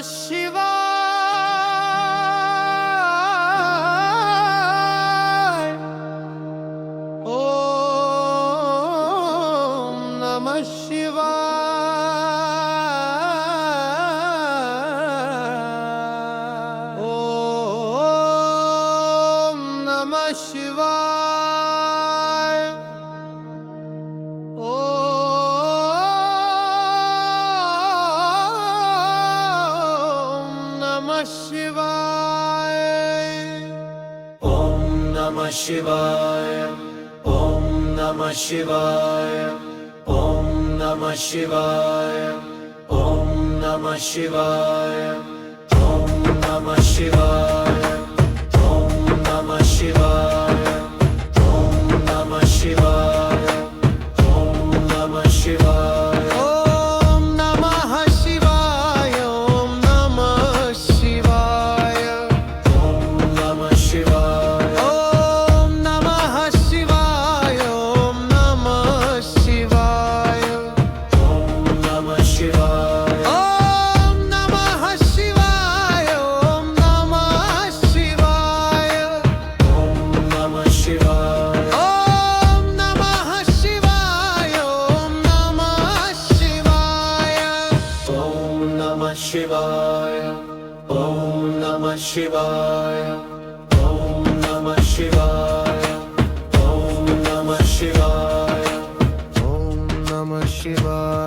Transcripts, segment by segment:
शिवाय. ओम नमः शिवाय. ओम नमः शिवाय. Shivaya, Om Namah Shivaya, Om Namah Shivaya, Om Namah Shivaya, Om Namah Shivaya, Om Namah Shivaya, Om Namah Shivaya, Om Namah Shivaya. Shivaya, Om Namah Shivaya, Om Namah Shivaya, Om Namah Shivaya, Om Namah Shivaya.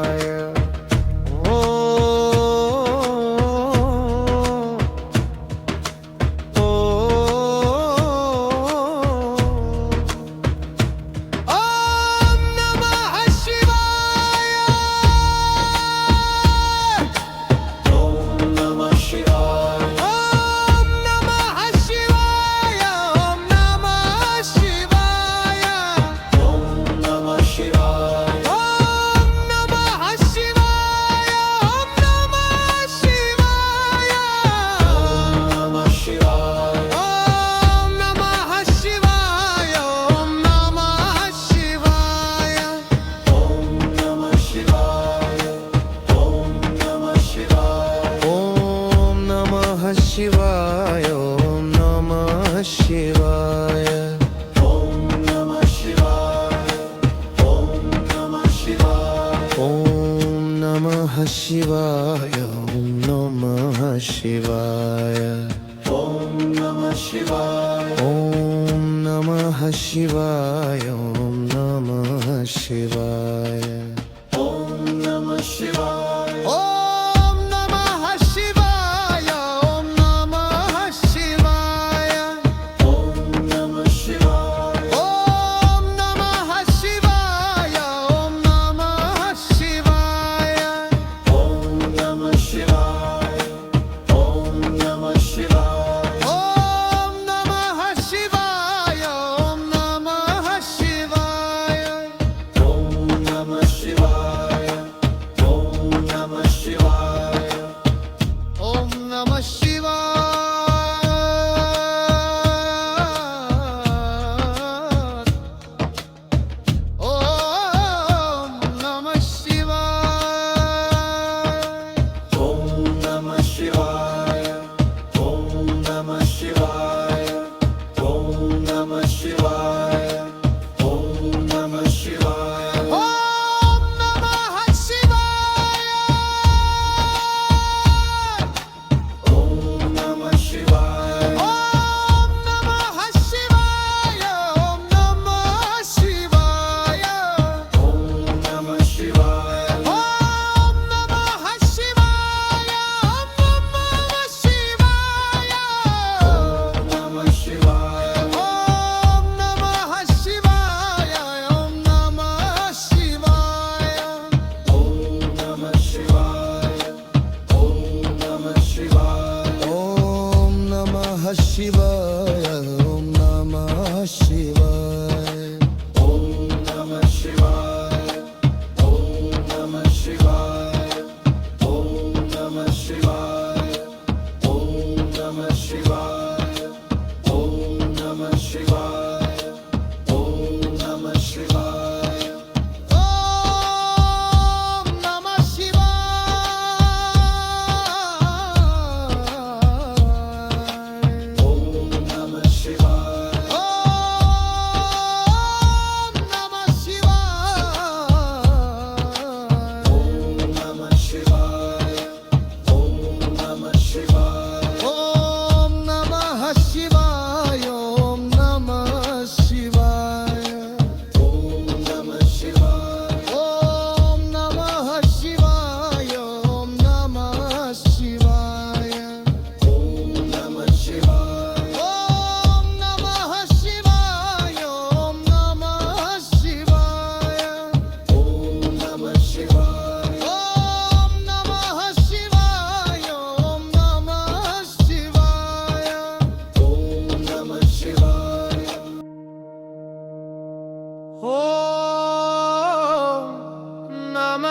Shivaya, Om Namah Shivaya. Om Namah Shivaya, Om Namah Shivaya, Om Namah Shivaya, Om Namah Shivaya. Om Namah Shivaya, Om Namah Shivaya, Om Namah Shivaya. Om Namah Shivaya. Namah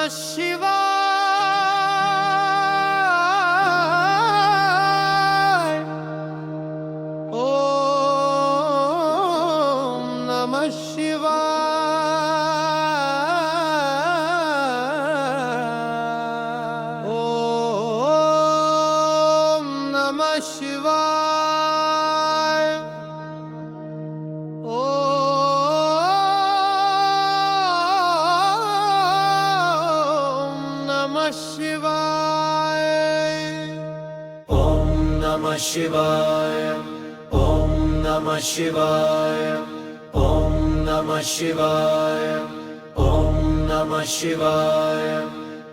शिवाय ओम नमः शिवाय ओम नमः शिवाय ओम नमः शिवाय Om Namah Shivaya. Om Namah Shivaya. Om Namah Shivaya. Om Namah Shivaya.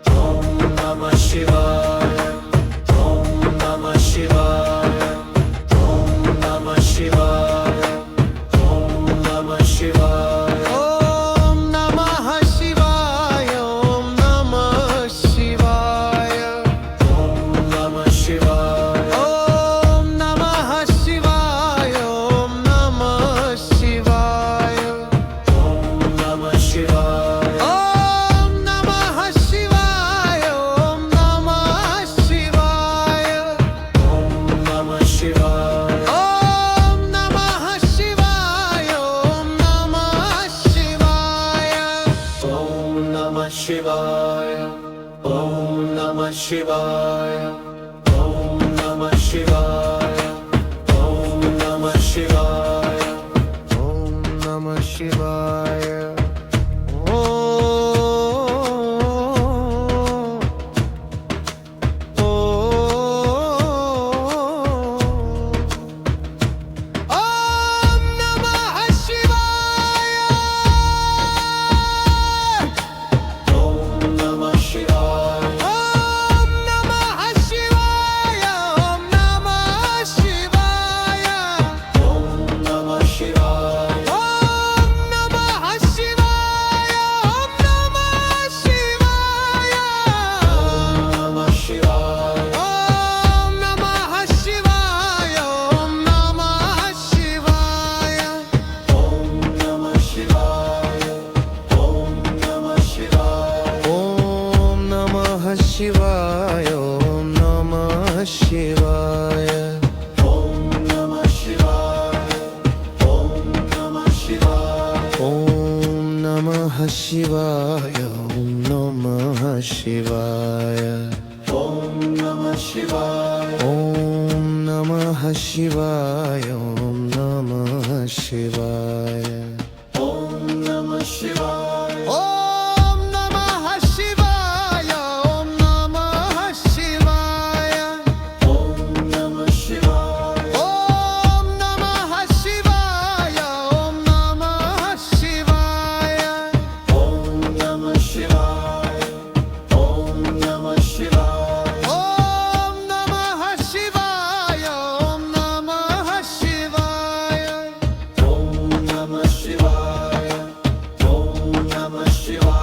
Om Namah Shivaya. Om Namah Shivaya. Om Namah Shivaya. Om Namah Shivaya. ओम नमः शिवाय ओम नमः शिवाय Om Namah Shivaya. ओम नमः शिवाय ओम नमः शिवाय Om Namah Shivaya. ओम नमः शिवाय ओम नमः शिवाय Om Namah Shivaya. ओम नमः शिवाय ओम नमः शिवाय Om Namah Shivaya. Om Namah Shivaya. Om Namah Shivaya. Om Namah Shivaya. ओम नमः शिवाय ओम नमः शिवाय Om Namah Shivaya. ओम नमः शिवाय ओम नमः शिवाय Om Namah Shivaya. ओम नमः शिवाय ओम नमः शिवाय Om Namah Shivaya. ओम नमः शिवाय ओम नमः शिवाय Om Namah Shivaya. Om Namah Shivaya. ओम नमः शिवाय ओम नमः शिवाय Om Namah Shivaya. Om Namah Shivaya. ओम नमः शिवाय ओम नमः शिवाय Om Namah Shivaya. ओम नमः शिवाय ओम नमः शिवाय Om Namah Shivaya. ओम नमः शिवाय ओम नमः शिवाय Om Namah Shivaya. ओम नमः शिवाय ओम नमः शिवाय Om Namah Shivaya. Om Namah Shivaya. ओम नमः शिवाय ओम नमः शिवाय Om Namah Shivaya. Om Namah Shivaya.